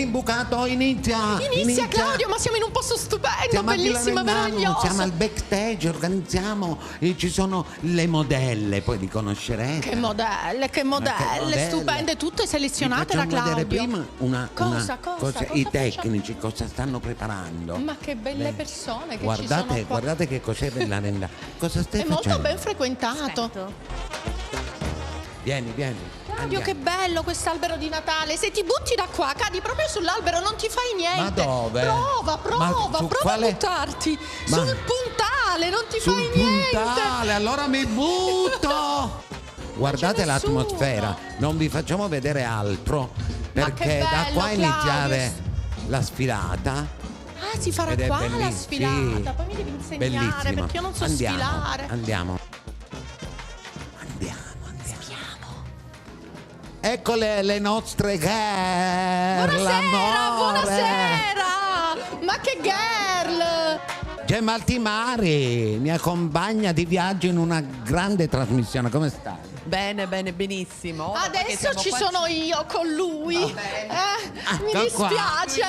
l'imbucato inizia. Inizia Claudio, ma siamo in un posto stupendo, Siamo a bellissimo, Villa Regnano, meraviglioso. siamo al backstage, organizziamo, ci sono le modelle, poi li conoscerete. Che modelle, stupende, tutte selezionate da Vi facciamo Claudio. vedere prima Cosa i facciamo? tecnici cosa stanno preparando. Ma che belle persone che Guardate, ci sono qua. guardate che cos'è Villa Regnano. Cosa stai È facendo? molto ben frequentato. Vieni. Claudio, andiamo. che bello quest'albero di Natale. Se ti butti da qua, cadi proprio sull'albero, non ti fai niente. Ma dove? Prova su a quale- buttarti. Ma- Sul puntale, non ti Sul fai niente. puntale, allora mi butto. Guardate c'è nessuno. l'atmosfera, non vi facciamo vedere altro perché che da bello, qua Claudio. iniziare la sfilata. Ah, si farà Ed è qua la bellissimo, sfilata. sì. Poi mi devi insegnare Bellissimo. perché io non so Andiamo, sfilare. Andiamo. Ecco le nostre girl. Buonasera. Ma che girl. Gemma Altimari mi accompagna di viaggio in una grande trasmissione. Come stai? Bene, benissimo. Ora perché Adesso siamo ci qua- sono io con lui. Mi ecco qua. dispiace.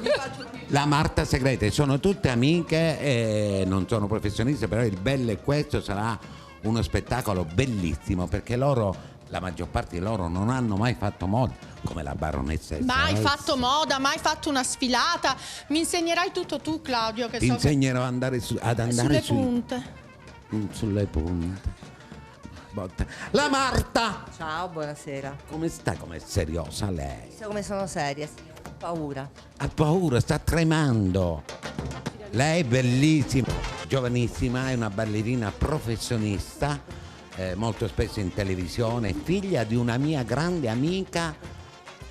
Mi faccio più. La Marta Segrete, sono tutte amiche e non sono professioniste, però il bello è questo, sarà uno spettacolo bellissimo perché loro, la maggior parte di loro non hanno mai fatto moda come la baronessa Mai SS. fatto moda, mai fatto una sfilata. Mi insegnerai tutto tu, Claudio, che Ti so insegnerò ad andare sulle punte. sulle punte. Botta. La Marta! Ciao, buonasera. Come sta? Com'è seriosa lei? So come sono seria, sì. Ho paura. Ha paura, sta tremando. Lei è bellissima, giovanissima, è una ballerina professionista, molto spesso in televisione, figlia di una mia grande amica,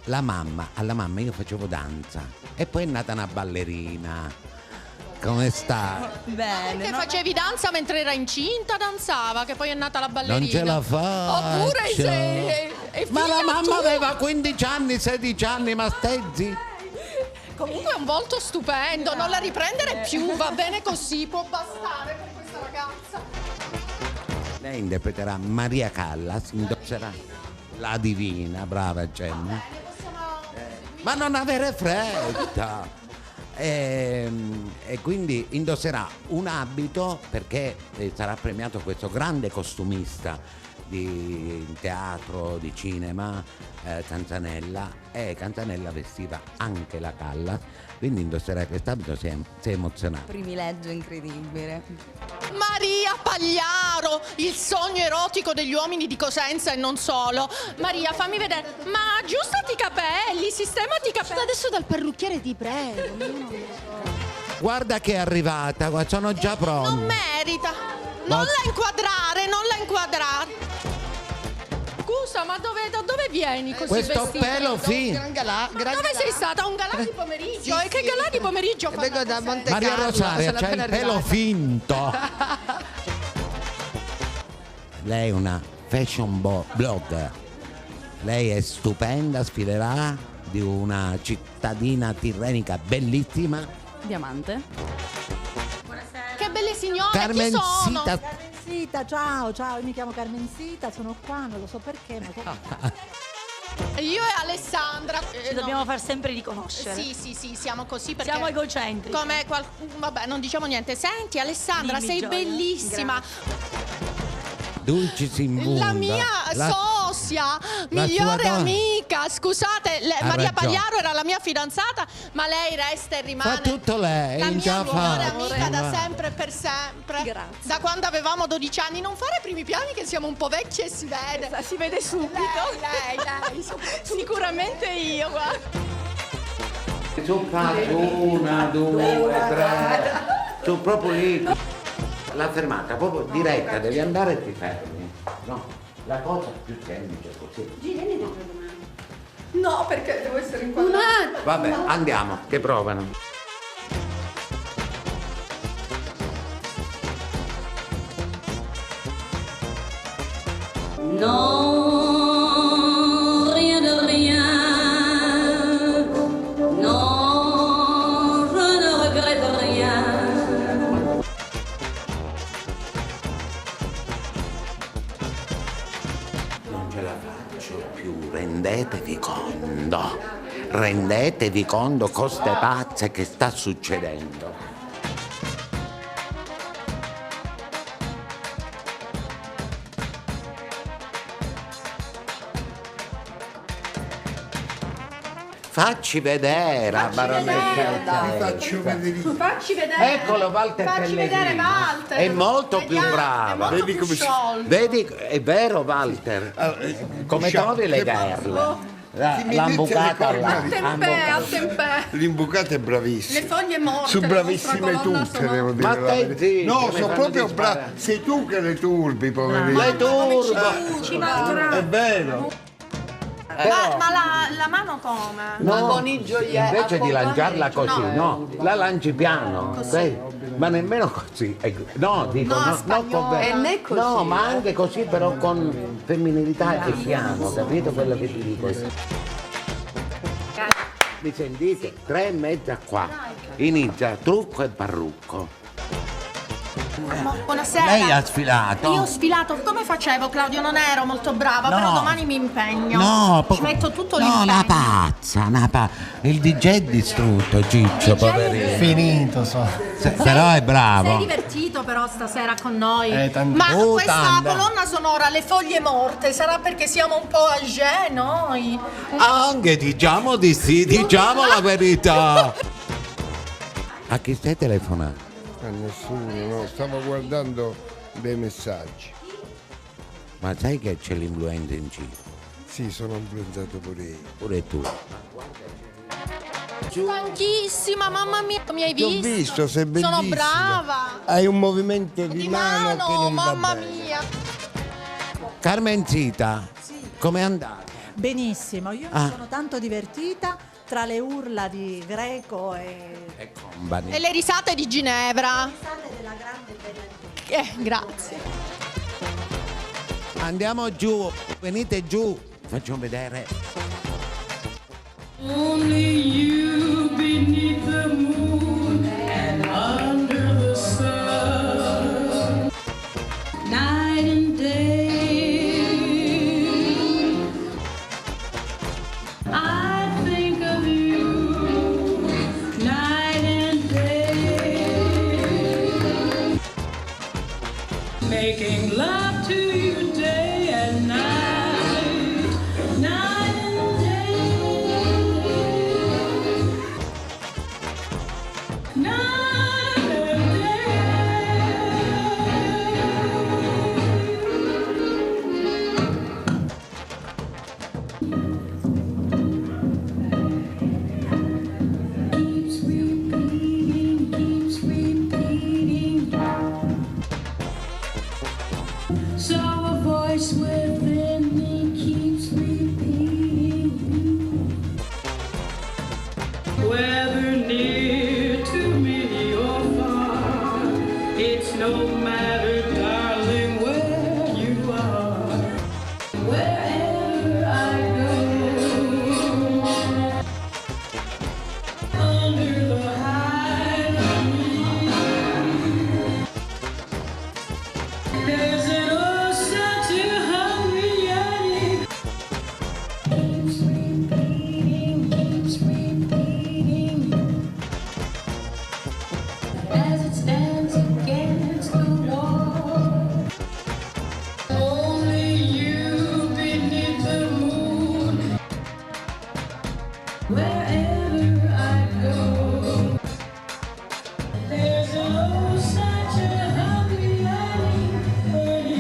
la mamma. Alla mamma io facevo danza e poi è nata una ballerina. Come sta? Bene. Che facevi danza mentre era incinta, danzava, che poi è nata la ballerina. Non ce la faccio. Oppure sei. Ma la mamma tu. aveva 15 anni, 16 anni, ma stezzi. Comunque è un volto stupendo, non la riprendere più, va bene così, può bastare per questa ragazza. Lei interpreterà Maria Callas, indosserà la divina, brava Gemma. Ma non avere fretta. E quindi indosserà un abito perché sarà premiato questo grande costumista di teatro, di cinema, Canzanella, e Canzanella vestiva anche la Callas, quindi indosserà quest'abito, si è emozionato. Privilegio incredibile. Maria Pagliaro, il sogno erotico degli uomini di Cosenza e non solo. Maria, fammi vedere, ma aggiustati i capelli, sistemati i capelli. Adesso dal parrucchiere ti prego. Ma io non lo so. Guarda che è arrivata, sono già pronto. Non merita. Non la inquadrare, non la inquadrare. Scusa, ma da dove vieni così Questo vestita? pelo fino. Dove sei stata? Un galà di pomeriggio? E che galà di pomeriggio fa? Vengo da Monte Maria Carlo, Rosaria, sono c'ha appena il pelo arrivata. finto. Lei è una fashion blogger. Lei è stupenda, sfilerà di una cittadina tirrenica bellissima. Diamante. Che belle signore, Carmen chi sono? Sita. Sita, ciao, io mi chiamo Carmen Sita, sono qua, non lo so perché, ma Io e Alessandra. Ci dobbiamo far sempre riconoscere. Sì, siamo così perché Siamo egocentrici. come vabbè, non diciamo niente. Senti Alessandra, Dimmi, sei Gioia. bellissima. Dulcis in bunda. La mia sosia, la migliore sua donna. amica. Scusate, Ha Maria ragione. Pagliaro era la mia fidanzata, ma lei resta e rimane Fa tutto lei, la mia già migliore fa. amica da sempre e per sempre. Grazie. Da quando avevamo 12 anni. Non fare primi piani che siamo un po' vecchi e si vede. Si vede subito. Lei. Sicuramente io, guarda. Su una, due, tre. Su proprio lì. La fermata, proprio diretta, devi andare e ti fermi. No, la cosa più semplice è così. No, perché devo essere in Vabbè, andiamo, che provano. Non, rien de rien. Non, je ne regrette rien. Non ce la faccio più, rendetevi conto. rendetevi conto cose pazze che sta succedendo. Facci vedere, Faccio vedere. Facci vedere. Eccolo Walter Facci Pellegrini. vedere Walter. È molto più Vediamo, brava. è molto Vedi più come si- sciolto. Vedi, è vero Walter? Come trovi le girl? L'ambucata là. A tempè. L'imbucata è bravissima. Le foglie morte. Sono la bravissime nostra colonna tutte, sonora. devo dire. Ma la stai verità. zitto, No, mi sono fanno proprio disparare. bravi. Sei tu che le turbi, poverino. Le turbo. Ci mancherà. È vero. Ma la mano come? No, con i gioielli, invece di lanciarla così, No. no, la lanci piano, sai? Ma nemmeno così. No, dico, No, no, no, spagnolo. E né così, no, ma anche così però con femminilità e piano, capito quello che ti dico? Mi sentite? 3:30 qua. Inizia trucco e parrucco. Buonasera. Lei ha sfilato? Io ho sfilato, come facevo Claudio? Non ero molto brava, No. però domani mi impegno. No, ci metto tutto no, l'impegno. la pazza, il DJ è distrutto, Ciccio, poverino. Finito, Però è bravo. Sei divertito però stasera con noi. tanto. Ma Oh, questa tanta. colonna sonora, Le foglie morte, sarà perché siamo un po' âgé noi? Anche diciamo di sì, diciamo la verità. A chi stai telefonando? A nessuno, no. Stavo guardando dei messaggi. Ma sai che c'è l'influenza in giro? Sì, sono influenzato pure io. Pure tu. Stanchissima, mamma mia, mi hai Ti ho visto? visto, sei bellissima. Sono brava. Hai un movimento di, Di mano che mano, non va mamma bene. mia. Carmencita, com'è andata? Benissimo, io Ah. mi sono tanto divertita tra le urla di Greco e E company. E le risate di Ginevra. della grande bella. Grazie. Andiamo giù, venite giù. Facciamo vedere. Only you beneath the moon and under the sun, night and day. I think of you night and day, making love to you day and night, night and day. Night and keeps repeating. So a voice within me keeps repeating you. Whether near to me or far, it's no matter, darling, where you are. Wherever I go, under the high there's an oh such a hungry yearning. Keeps repeating as it stands against the wall. Only you beneath the moon. Wherever I go, there's an oh such a hungry yearning for you.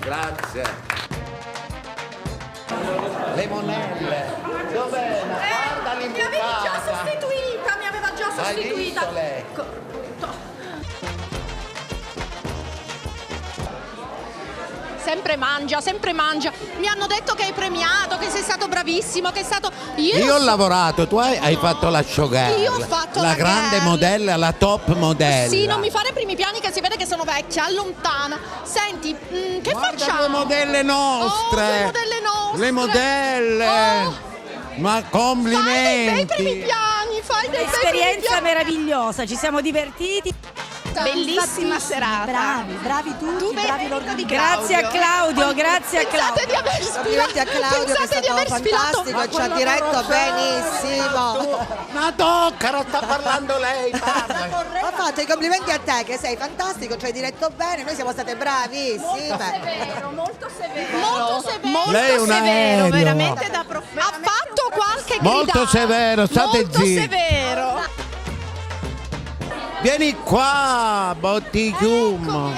Grazie. Le monelle. Dov'è? Guarda Mi avevi già sostituita, mi aveva già Hai sostituita. visto lei? Sempre mangia, sempre mangia. Mi hanno detto che hai premiato, che sei stato bravissimo, che è stato... Io ho lavorato, tu hai fatto la showgirl. Io ho fatto la la grande girl. modella, la top modella. Sì, non mi fare primi piani che si vede che sono vecchia, allontana. Senti, che Guarda facciamo? due modelle nostre. Oh, due modelle nostre. Le modelle. Oh. Ma Fai dei bei complimenti. primi piani, fai dei bei primi Esperienza piani. meravigliosa, ci siamo divertiti. Bellissima Tantissimi, serata. bravi tutti, bravi loro. Grazie a Claudio, grazie a Claudio. Pensate di aver sfilato. Complimenti a Claudio che è Pensate di stato aver sfilato. fantastico, ci ha diretto benissimo. Ma tocca, non sta parlando lei. Parla. Ho fatto i complimenti a te che sei fantastico, ci hai diretto bene, noi siamo state bravissime. Molto severo. Molto Lei è una severo, aereo. veramente da Ha fatto qualche Molto gridata. severo, state Molto zitti. severo. Vieni qua, Bottigliumo.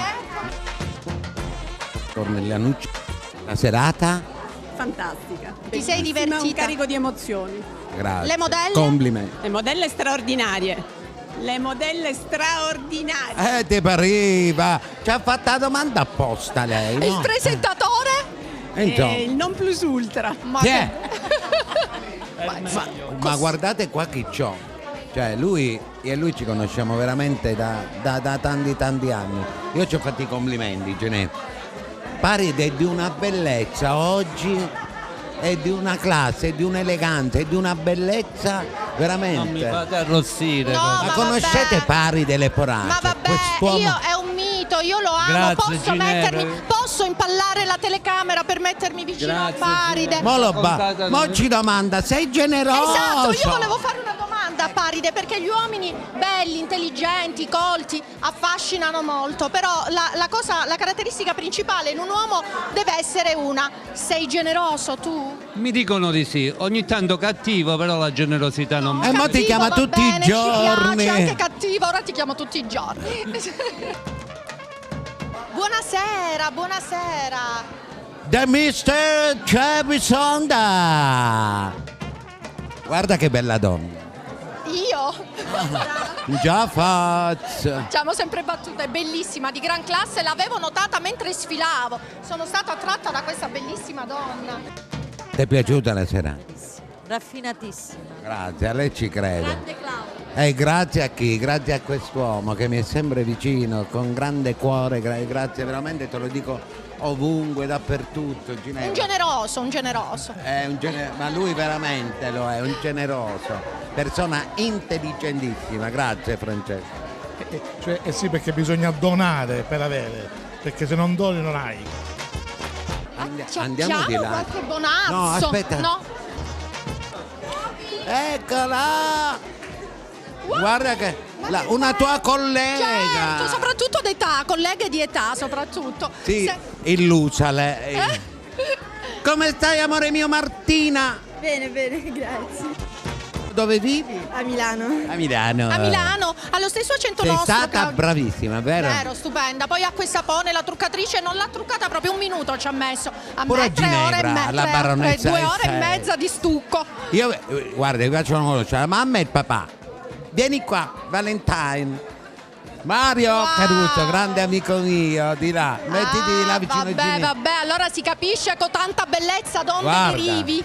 Cornelianucci. La serata? Fantastica. Ti sei Bellissima, un divertita? carico di emozioni. Grazie. Le modelle? Complimenti. Le modelle straordinarie. Le modelle straordinarie. Ti pareva. Ci ha fatto la domanda apposta lei, no? Il presentatore? Insomma. Il non plus ultra. Ma Chi è? Ma guardate qua chi c'ho. Cioè lui io e lui ci conosciamo veramente da tanti anni. Io ci ho fatto i complimenti, Genè. Pari di una bellezza oggi e di una classe, di un'eleganza e di una bellezza veramente. Non mi fate arrossire. No, Ma conoscete vabbè. Paride Leporaccia? Ma vabbè, Quest'uomo... io è un mito, io lo amo, Grazie, posso Ginevra. posso impallare la telecamera per mettermi vicino a Grazie, Paride. Ginevra. Mo lo Raccontata- mo ci domanda, sei generoso? Esatto, io volevo fare una domanda a Paride perché gli uomini belli, intelligenti, colti affascinano molto, però la caratteristica principale in un uomo deve essere una: sei generoso tu? Mi dicono di sì, ogni tanto cattivo, però la generosità non mi... mo ti Cattivo, chiama va tutti i bene, giorni. ci piace, anche cattivo, ora ti chiamo tutti i giorni. Buonasera, buonasera. The Mr. Trebisonda. Guarda che bella donna. Io? Già faccio. Facciamo sempre battute, è bellissima, di gran classe, l'avevo notata mentre sfilavo. Sono stata attratta da questa bellissima donna. Ti è piaciuta la serata? Raffinatissima. Grazie, a lei ci credo. Grande Claudio. Grazie a chi? Grazie a quest'uomo che mi è sempre vicino, con grande cuore, grazie veramente, te lo dico ovunque, dappertutto. Ginevra. Un generoso, un generoso. Ma lui veramente lo è, un generoso, persona intelligentissima, grazie Francesco. Sì, perché bisogna donare per avere, perché se non doni non hai. Andiamo di là. Qualche bonazzo. No, aspetta. No? Eccola! Guarda che una tua collega. Certo, soprattutto d'età, colleghe di età soprattutto. Sì, illusa lei. Come stai, amore mio, Martina? Bene, grazie. Dove vivi? A Milano. A Milano. A Milano, allo stesso accento Sei nostro. stata Claudio. bravissima, vero? Vero, stupenda. Poi a questa Sapone, la truccatrice, non l'ha truccata proprio un minuto, ci ha messo. A Pure me a 3 ore e Ginevra, mezza. la baronessa 2 ore e Essere. mezza di stucco. Io, guarda, vi faccio conoscere la mamma e il papà. Vieni qua, Valentine. Mario Wow. Caruso, grande amico mio, di là. Mettiti di là vicino a Ginevra. Vabbè, allora si capisce con tanta bellezza donde Guarda. derivi.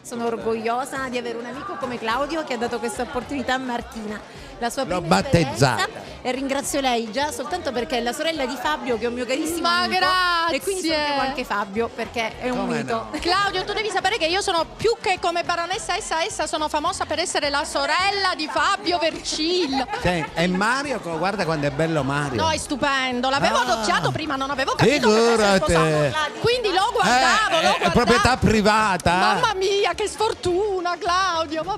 Sono orgogliosa di avere un amico come Claudio che ha dato questa opportunità a Martina. La sua L'ho prima battezzata. esperienza, e ringrazio lei già soltanto perché è la sorella di Fabio, che è un mio carissimo Ma amico. grazie. E quindi salutiamo anche Fabio perché è un Come mito. no? Claudio, tu devi sapere che io sono più che come baronessa essa sono famosa per essere la sorella di Fabio Vercillo. E Mario, guarda quando è bello Mario. No, è stupendo. L'avevo Ah. adocchiato prima, non avevo capito che Figurati. fosse sposato. Quindi lo guardavo, lo È guardavo. proprietà privata. Mamma mia, che sfortuna, Claudio.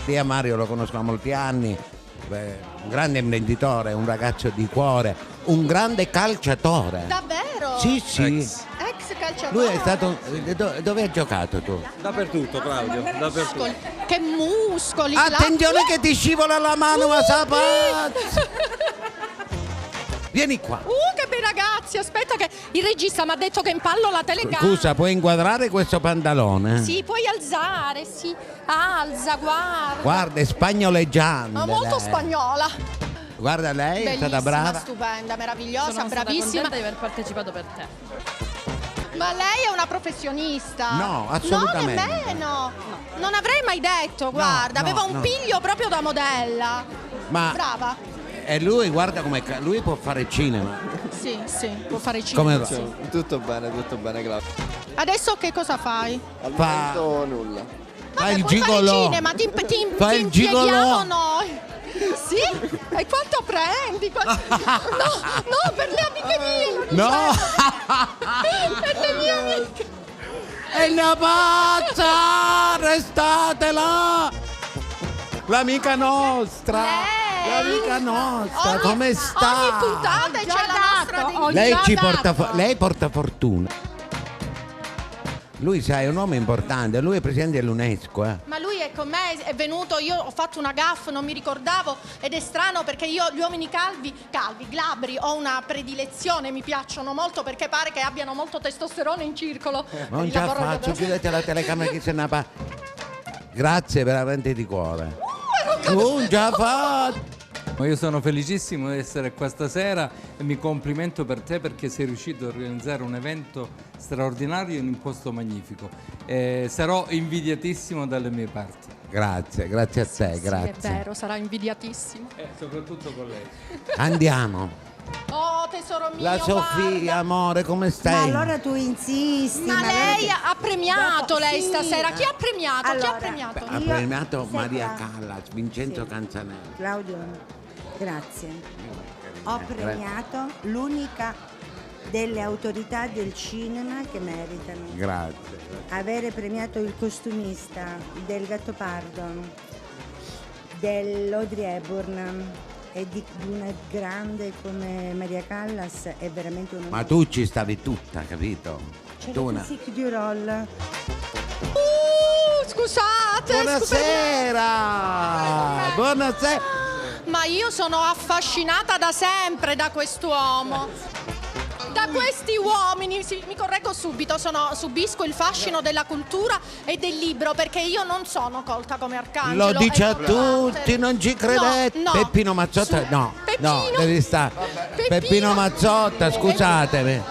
Io a Mario lo conosco da molti anni. Un grande imprenditore, un ragazzo di cuore, un grande calciatore. Davvero? Sì, sì. Ex calciatore. Lui è stato. Dove hai giocato tu? Dappertutto, Claudio, dappertutto. Che muscoli. Attenzione che ti scivola la mano, ma sapazzo. Vieni qua. Che bei ragazzi, aspetta che il regista mi ha detto che impallo la telecamera. Scusa, puoi inquadrare questo pantalone? Sì, puoi alzare, sì. Alza, guarda. Guarda, è spagnoleggiante. Ma molto lei. spagnola. Guarda, lei è stata Bellissima, brava. stupenda, meravigliosa, Sono stata bravissima. contenta di aver partecipato per te. Ma lei è una professionista? No, assolutamente. No, nemmeno. Non avrei mai detto, guarda, no, aveva un no. piglio proprio da modella. Ma Brava. e lui, guarda come lui può fare cinema. Sì, può fare cinema. Come va? Sì. Tutto bene, grazie. Adesso che cosa fai? Al Fa- momento nulla. Fa il Puoi fare gigolò. cinema, ti Fa il impieghiamo gigolò. noi. Sì? E quanto prendi? No, per le amiche mie. Non No. c'è. Per le mie amiche. È una pazza! Restate là! L'amica nostra! Lei? L'amica nostra, come sta? Ogni puntata c'è la nostra Lei ci lei porta fortuna. Lui, sai, è un uomo importante, lui è presidente dell'UNESCO. Ma lui è con me, è venuto, io ho fatto una gaffe, non mi ricordavo, ed è strano perché io gli uomini calvi, glabri, ho una predilezione, mi piacciono molto perché pare che abbiano molto testosterone in circolo. Non ce la faccio, chiudete la telecamera che se ne va. Grazie veramente di cuore. Non ce la faccio. Ma io sono felicissimo di essere qua stasera e mi complimento per te perché sei riuscito a organizzare un evento straordinario in un posto magnifico. Sarò invidiatissimo dalle mie parti. Grazie a te, Sì, grazie. è vero, sarà invidiatissimo. Soprattutto con lei. Andiamo. Oh, tesoro mio, La Sofia, guarda. amore, come Ma stai? allora tu insisti. Ma lei guarda ha premiato lei sì. stasera. Chi ha premiato? Chi ha Allora, premiato? Ha Io- premiato sai Maria qua? Callas, Vincenzo Sì. Canzanelli. Claudio, grazie. Ho premiato l'unica delle autorità del cinema che meritano. Grazie. Avere premiato il costumista del Gattopardo, dell'Audrey Hepburn e di una grande come Maria Callas è veramente un Ma tu ci stavi tutta, capito? C'era Tu una- Physique du Roll. Scusate. Buonasera! Buonasera! Ma io sono affascinata da sempre da quest'uomo. Da questi uomini, sì, mi correggo subito, subisco il fascino della cultura e del libro perché io non sono colta come Arcangelo. Lo dice e a tutti, non ci credete? No, Peppino Mazzotta, no, Peppino. devi stare. Peppino Mazzotta, scusatemi.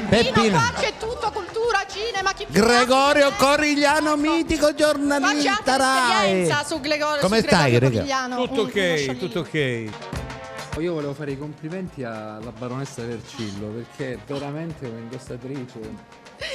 Peppino, qua c'è tutto, cultura, cinema, chi più Gregorio Corigliano, mitico Facci giornalista anche Rai. esperienza su Gregorio. Come su stai, Gregorio Gregorio? Corigliano, Tutto uno ok, scioglilino. tutto ok. Io volevo fare i complimenti alla baronessa Vercillo perché è veramente un'indossatrice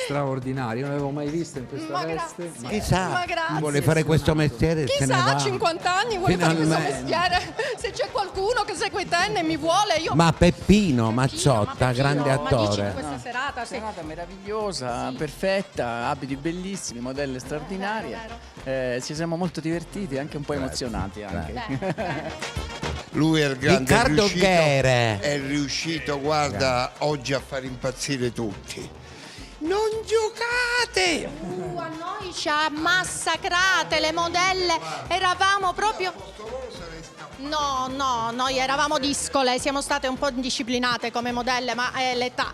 straordinaria. Io non l'avevo mai vista in questa veste. grazie. Chissà, Ma grazie. vuole fare questo mestiere, se ne Chissà, va. a 50 anni vuole fare questo Finalmente. mestiere. Se c'è qualcuno che segue Ten e mi vuole, io... Ma Peppino Mazzotta, ma grande Peppino, ma dici attore. questa serata, sì. Serata meravigliosa, perfetta, abiti bellissimi, modelle straordinarie. Ci siamo molto divertiti, anche un po' emozionati anche. Lui è il grande Riccardo riuscito, Ghere. è riuscito, guarda, oggi a far impazzire tutti. Non giocate! A noi ci ha massacrate le modelle, eravamo proprio... No, noi eravamo discole, siamo state un po' indisciplinate come modelle, ma è l'età.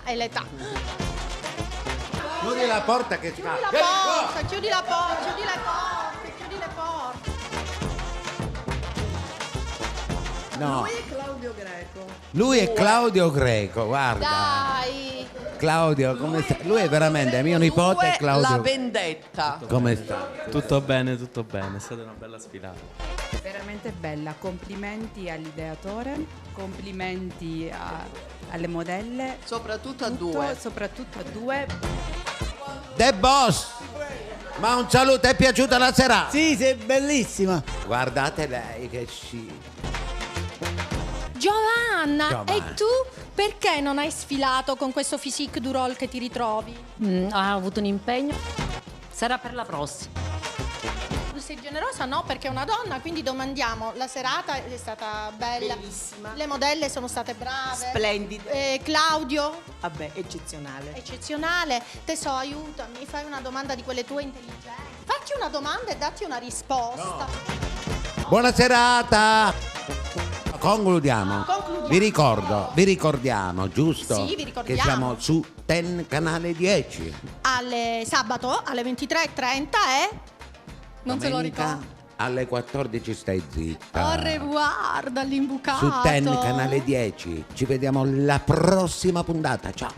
Chiudi la porta che Chiudi la porta, chiudi le porte. No. Lui è Claudio Greco. Lui è Claudio Greco, guarda. Dai. Claudio, come sta? Lui è veramente mio nipote Claudio. La vendetta. Come sta? Tutto bene, è stata una bella sfilata. Veramente bella, complimenti all'ideatore, complimenti alle modelle. Soprattutto a due. Soprattutto a due. The Boss! Ma un saluto, è piaciuta la serata? Sì, sei bellissima. Guardate lei che Giovanna, e tu perché non hai sfilato con questo physique du role che ti ritrovi? Ho avuto un impegno. Sarà per la prossima. Sei generosa? No, perché è una donna, quindi domandiamo. La serata è stata bella. Bellissima. Le modelle sono state brave. Splendide. Claudio? Vabbè, eccezionale. Eccezionale. Tesoro, aiutami, fai una domanda di quelle tue intelligenti. Fatti una domanda e datti una risposta. Buona serata. Concludiamo. Vi ricordiamo, giusto? Sì, vi ricordiamo. Che siamo su Ten canale 10. Sabato alle 23:30 e non se lo Domenica ricordo. alle 14 stai zitta. Au revoir dall'imbucato. Su Ten canale 10. Ci vediamo alla prossima puntata. Ciao.